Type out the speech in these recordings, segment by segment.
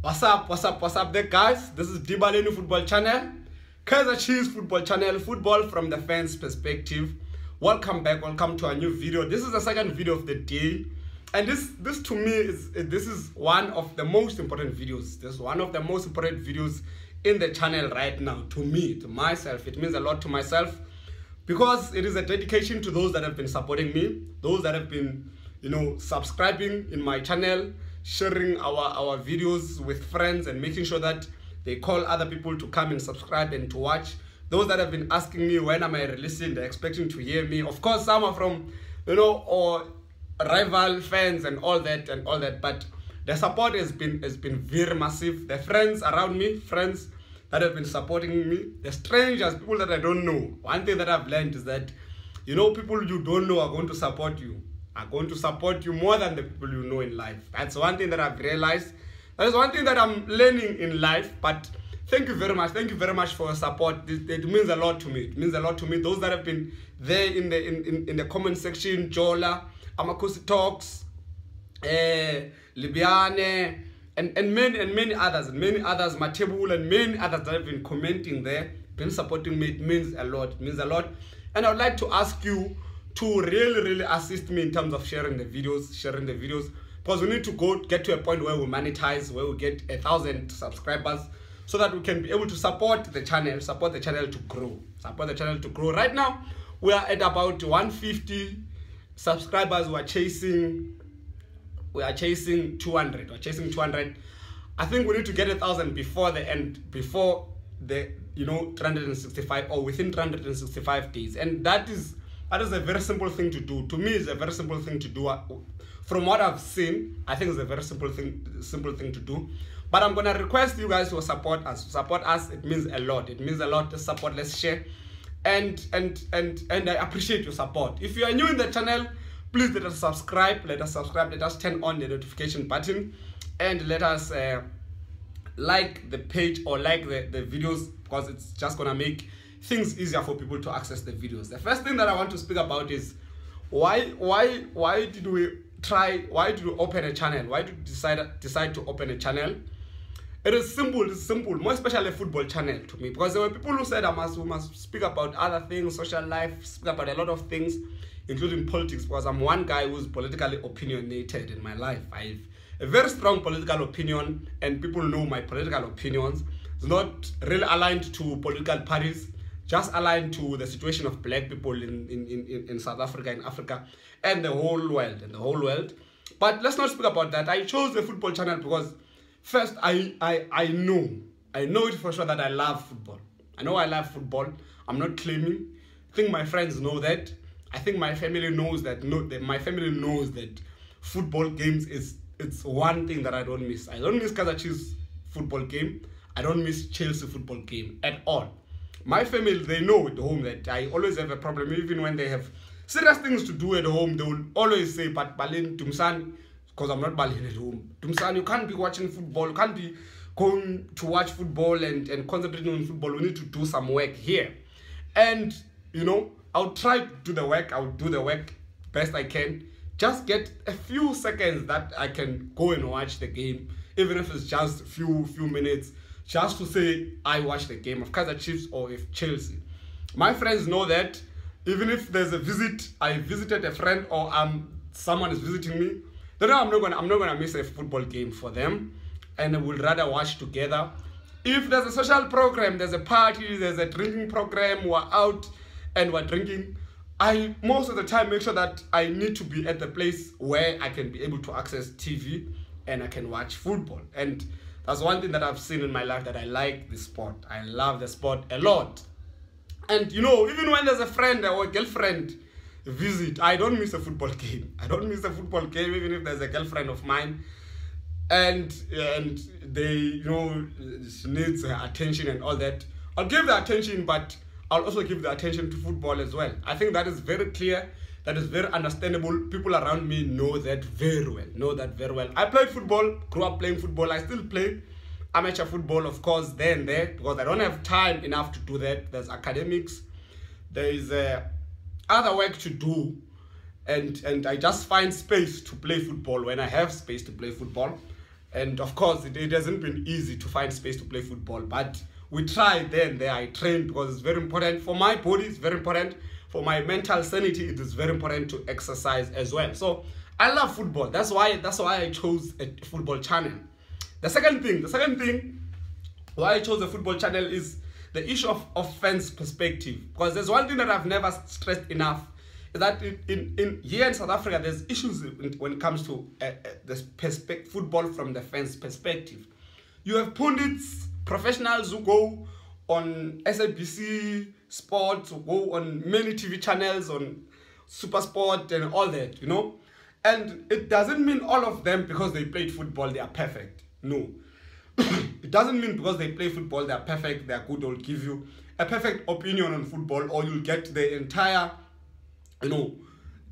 What's up there, guys? This is DBaleni Football Channel, Kaiser Chiefs Football Channel, football from the fans' perspective. Welcome back, welcome to a new video. This is the second video of the day, and this to me is one of the most important videos. This is one of the most important videos in the channel right now. To me, to myself, it means a lot to myself because it is a dedication to those that have been supporting me, those that have been, subscribing in my channel, sharing our videos with friends and making sure that they call other people to come and subscribe and to watch. Those that have been asking me when am I releasing, they're expecting to hear me. Of course, some are from, or rival fans and all that, but the support has been very massive. The friends around me, friends that have been supporting me, the strangers, people that I don't know. One thing that I've learned is that, people you don't know are going to support you. Are going to support you more than the people you know in life. That's one thing that I've realized. That is one thing that I'm learning in life. But thank you very much. Thank you very much for your support. It means a lot to me. It means a lot to me. Those that have been there in the comment section, Jola, Amakosi Talks, Libiane, and many others, Matebul and many others that have been commenting there, been supporting me. It means a lot. It means a lot. And I would like to ask you to really assist me in terms of sharing the videos, because we need to get to a point where we monetize, where we get 1,000 subscribers, so that we can be able to support the channel to grow. Right now we are at about 150 subscribers. We are chasing 200. I think we need to get 1,000 before the end, before the 365, or within 365 days, and that is a very simple thing to do. To me, it's a very simple thing to do. From what I've seen, I think it's a very simple thing to do. But I'm gonna request you guys to support us. It means a lot. It means a lot to support. Let's share, and I appreciate your support. If you are new in the channel, please let us subscribe. Let us turn on the notification button, and let us like the page or like the videos, because it's just gonna make things easier for people to access the videos. The first thing that I want to speak about is why did we open a channel? Why did we decide to open a channel? It is simple. It's simple, more especially a football channel to me, because there were people who said we must speak about other things, social life, speak about a lot of things, including politics, because I'm one guy who's politically opinionated in my life. I have a very strong political opinion, and people know my political opinions. It's not really aligned to political parties, just aligned to the situation of black people in South Africa, in Africa, and the whole world. But let's not speak about that. I chose the football channel because first I know it for sure that I love football. I know I love football. I'm not claiming. I think my friends know that. I think my family knows that. My family knows that football games it's one thing that I don't miss. I don't miss Kaiser Chiefs football game. I don't miss Chelsea football game at all. My family, they know at home that I always have a problem. Even when they have serious things to do at home, they will always say, but Baleni, Tumsan, because I'm not Baleni at home. Tumsan, you can't be watching football. You can't be going to watch football and concentrating on football. We need to do some work here. And, I'll try to do the work. I'll do the work best I can. Just get a few seconds that I can go and watch the game, even if it's just a few minutes, just to say I watched the game of Kaiser Chiefs or if Chelsea. My friends know that even if there's a visit, I visited a friend or someone is visiting me, they know I'm not gonna miss a football game for them, and we'll rather watch together. If there's a social program, there's a party, there's a drinking program, we're out and we're drinking, I most of the time make sure that I need to be at the place where I can be able to access TV and I can watch football. And that's one thing that I've seen in my life, that I like the sport. I love the sport a lot. And even when there's a friend or a girlfriend visit, I don't miss a football game. I don't miss a football game, even if there's a girlfriend of mine and they, she needs attention and all that. I'll give the attention, but I'll also give the attention to football as well. I think that is very clear. That is very understandable. People around me know that very well. I played football, grew up playing football. I still play amateur football, of course, there and there, because I don't have time enough to do that. There's academics, there is other work to do, and I just find space to play football when I have space to play football. And of course, it hasn't been easy to find space to play football, but we tried then. There I trained because it's very important for my body. It's very important for my mental sanity. It is very important to exercise as well. So I love football. That's why I chose a football channel. The second thing why I chose a football channel is the issue of fans' perspective. Because there's one thing that I've never stressed enough, is that in here in South Africa, there's issues when it comes to football from the fans' perspective. You have pundits, professionals who go on SABC Sports, who go on many TV channels, on Super Sport and all that, you know. And it doesn't mean all of them, because they played football, they are perfect. No. It doesn't mean because they play football, they are perfect, they are good, they'll give you a perfect opinion on football, or you'll get the entire, you know,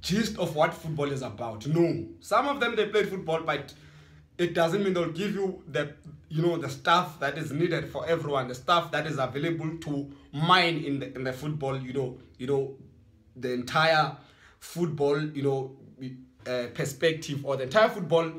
gist of what football is about. No. Some of them, they played football, but it doesn't mean they'll give you the, you know, the stuff that is needed for everyone, the stuff that is available to mine in the football, you know, the entire football, you know, perspective, or the entire football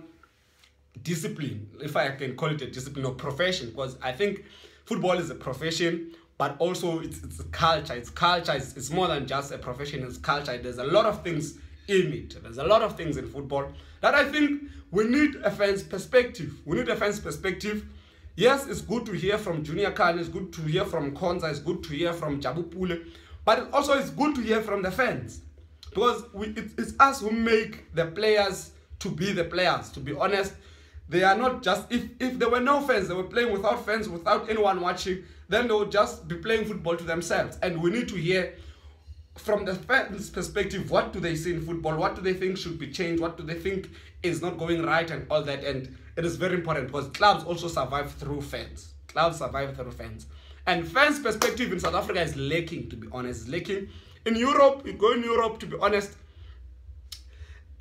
discipline, if I can call it a discipline or profession, because I think football is a profession, but also it's a culture. It's culture. It's more than just a profession. It's culture. There's a lot of things in it. There's a lot of things in football that I think we need a fan's perspective. We need a fan's perspective. Yes, it's good to hear from Junior Khan. It's good to hear from Konza. It's good to hear from Jabu Pule. But also it's good to hear from the fans, because it's us who make the players to be the players. To be honest, they are not just, if there were no fans, they were playing without fans, without anyone watching, then they would just be playing football to themselves. And we need to hear from the fans' perspective, what do they see in football? What do they think should be changed? What do they think is not going right, and all that? And it is very important, because clubs also survive through fans. Clubs survive through fans. And fans' perspective in South Africa is lacking, to be honest. It's lacking. In Europe, you go in Europe, to be honest,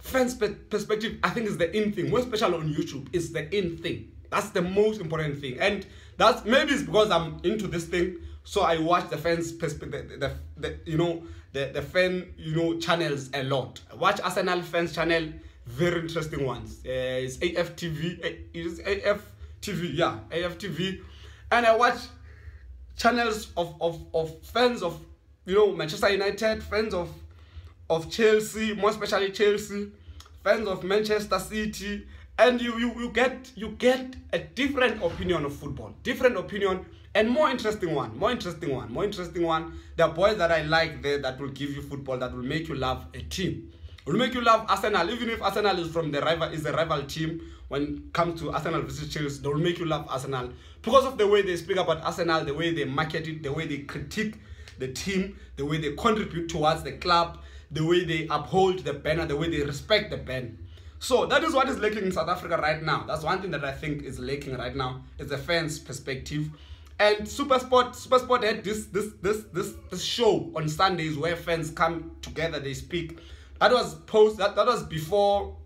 fans' perspective, I think, is the in thing. More especially on YouTube, is the in thing. That's the most important thing. And that's, maybe it's because I'm into this thing, so I watch the fans' perspective, the fan, you know, channels a lot. I watch Arsenal fans channel, very interesting ones. It's AFTV, yeah, AFTV. And I watch channels of fans of, you know, Manchester United, fans of Chelsea, more especially Chelsea, fans of Manchester City, and you get a different opinion of football, different opinion, and more interesting one. There are boys that I like there that will give you football, that will make you love a team, will make you love Arsenal, even if Arsenal is from the rival team. When it comes to Arsenal versus Chelsea, they will make you love Arsenal because of the way they speak about Arsenal, the way they market it, the way they critique the team, the way they contribute towards the club, the way they uphold the banner, the way they respect the banner. So that is what is lacking in South Africa right now. That's one thing that I think is lacking right now, is the fans' perspective. And Super Sport had this show on Sundays where fans come together, they speak. That was before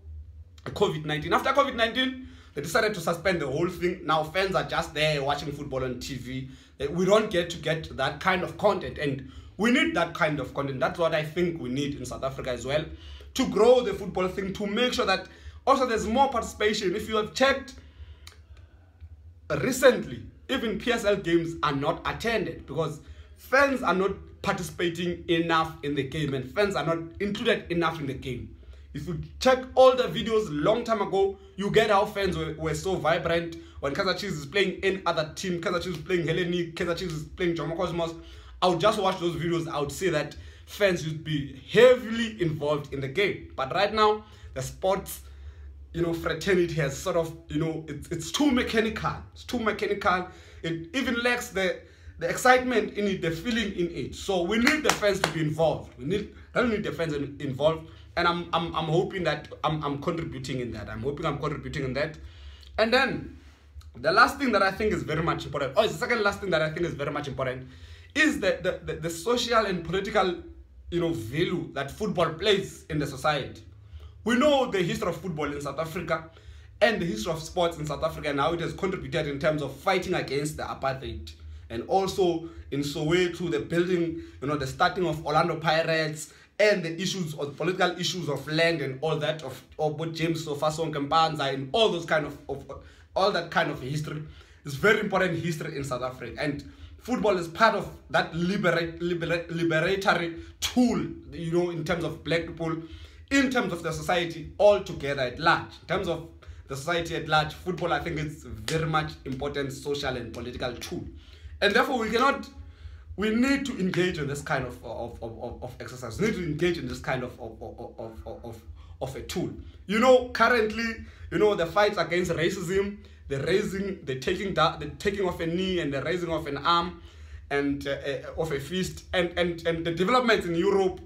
COVID-19. After COVID-19, they decided to suspend the whole thing. Now fans are just there watching football on TV. We don't get that kind of content, and we need that kind of content. That's what I think we need in South Africa as well, to grow the football thing, to make sure that also there's more participation. If you have checked recently, even PSL games are not attended because fans are not participating enough in the game, and fans are not included enough in the game. If you check all the videos long time ago, you get how fans were so vibrant when Kaizer Chiefs is playing any other team. Kaizer Chiefs is playing Hellenic, Kaizer Chiefs is playing Jomo Cosmos. I would just watch those videos. I would say that fans would be heavily involved in the game. But right now, the sports, you know, fraternity has sort of, you know, it's too mechanical. It's too mechanical. It even lacks the excitement in it, the feeling in it. So we need the fans to be involved. We need the fans involved. And I'm hoping that I'm contributing in that. I'm hoping I'm contributing in that. And then the last thing that I think is very much important, the second last thing that I think is very much important, is the social and political, you know, value that football plays in the society. We know the history of football in South Africa and the history of sports in South Africa and how it has contributed in terms of fighting against the apartheid. And also in Soweto, the building, you know, the starting of Orlando Pirates, and the issues or the political issues of land and all that of both James Sofasong and Panza and all those kind of all that kind of history. It's very important history in South Africa, and football is part of that liberatory tool, you know, in terms of black people, in terms of the society altogether at large. In terms of the society at large, football, I think, it's very much important social and political tool. And therefore, we need to engage in this kind of exercise. We need to engage in this kind of a tool. You know, currently, you know, the fights against racism, the taking of a knee and the raising of an arm and of a fist, and the developments in Europe,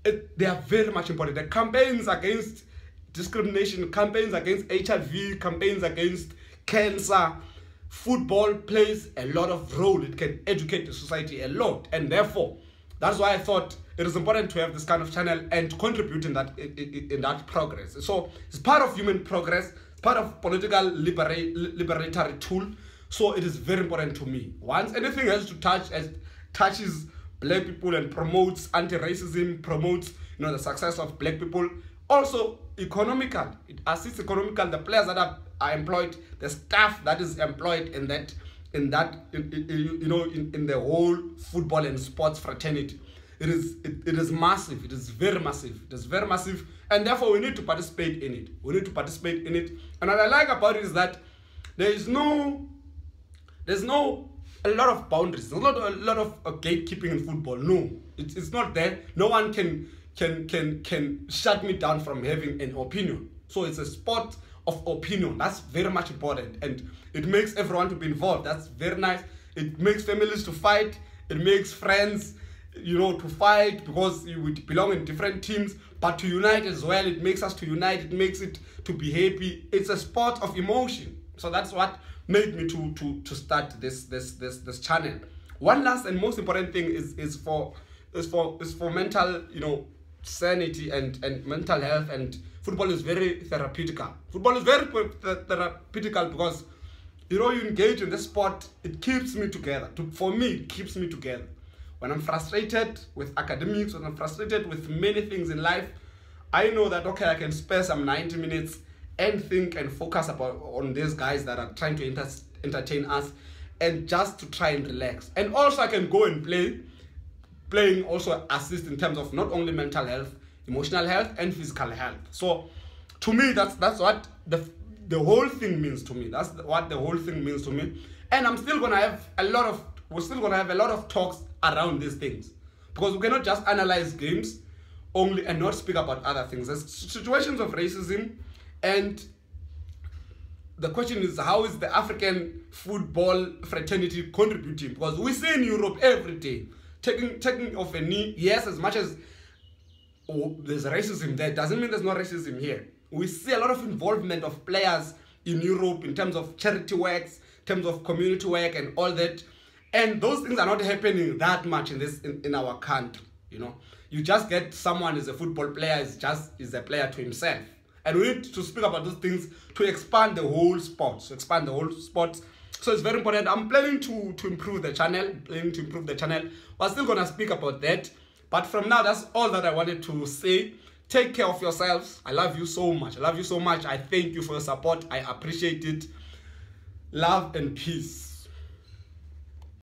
they are very much important. The campaigns against discrimination, campaigns against HIV, campaigns against cancer, football plays a lot of role. It can educate the society a lot, and therefore that's why I thought it is important to have this kind of channel and contribute in that progress. So it's part of human progress, it's part of political liberatory tool. So it is very important to me. Once anything has to touches black people and promotes anti-racism, promotes, you know, the success of black people, also economical. It assists economical. The players that are employed, the staff that is employed in the whole football and sports fraternity. It is massive. It is very massive. It is very massive, and therefore we need to participate in it. We need to participate in it. And what I like about it is that there's no a lot of boundaries. There's not a lot of gatekeeping in football. No, it's not there. No one can shut me down from having an opinion. So it's a sport of opinion. That's very much important, and it makes everyone to be involved. That's very nice. It makes families to fight. It makes friends, you know, to fight because you would belong in different teams, but to unite as well. It makes us to unite. It makes it to be happy. It's a sport of emotion. So that's what made me to start this channel. One last and most important thing is for mental, you know, sanity and mental health, and football is very therapeutical. Football is very therapeutical because, you know, you engage in this sport, it keeps me together. For me, it keeps me together. When I'm frustrated with academics, when I'm frustrated with many things in life, I know that, okay, I can spare some 90 minutes and think and focus on these guys that are trying to entertain us, and just to try and relax. And also I can go and play. Playing also assists in terms of not only mental health, emotional health, and physical health. So to me, that's what the whole thing means to me. That's what the whole thing means to me. And we're still gonna have a lot of talks around these things, because we cannot just analyze games only and not speak about other things. There's situations of racism, and the question is, how is the African football fraternity contributing? Because we see in Europe every day taking off a knee. Yes, as much as there's racism there, doesn't mean there's no racism here. We see a lot of involvement of players in Europe in terms of charity works, in terms of community work and all that. And those things are not happening that much in our country. You know, you just get someone is a football player, is a player to himself. And we need to speak about those things to expand the whole sport. So it's very important. I'm planning to improve the channel. We're still gonna speak about that. But from now, that's all that I wanted to say. Take care of yourselves. I love you so much. I thank you for your support. I appreciate it. Love and peace.